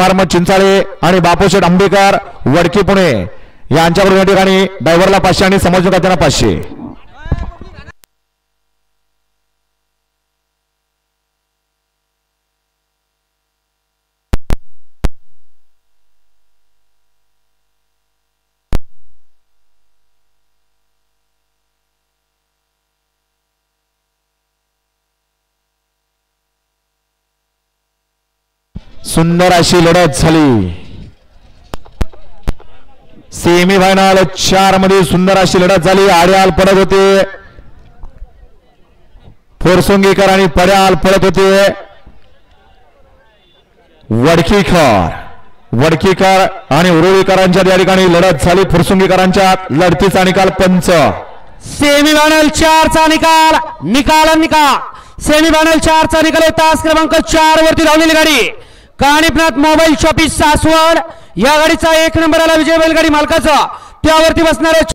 Form चिंचाळे आणि बापूशेठ आंबेकर वडकी पुणे यांच्याकडून या ठिकाणी ड्रायव्हरला 500 आणि समोरच्या 500. सुंदर अशी लढत झाली. सेमीफायनल 4 मध्ये सुंदर अशी लढत झाली. आड्याल पडत होते फोरसुंगीकर आणि पड्याल पडत होते वडकीकर आणि उरुळीकरांच्या या ठिकाणी लढत झाली. फुरसुंगीकरांच्या लढतीचा निकाल पंच. सेमीफायनल 4 चा निकाल सेमीफायनल 4 चा निकाल तास क्रमांक 4 वरती धावलेली गाडी कानिपनाथ मोबाईल शॉपी सासवड या गाडीचा 1 नंबर आला विजय बैलगाडी मालकाचा त्यावरती बसणारे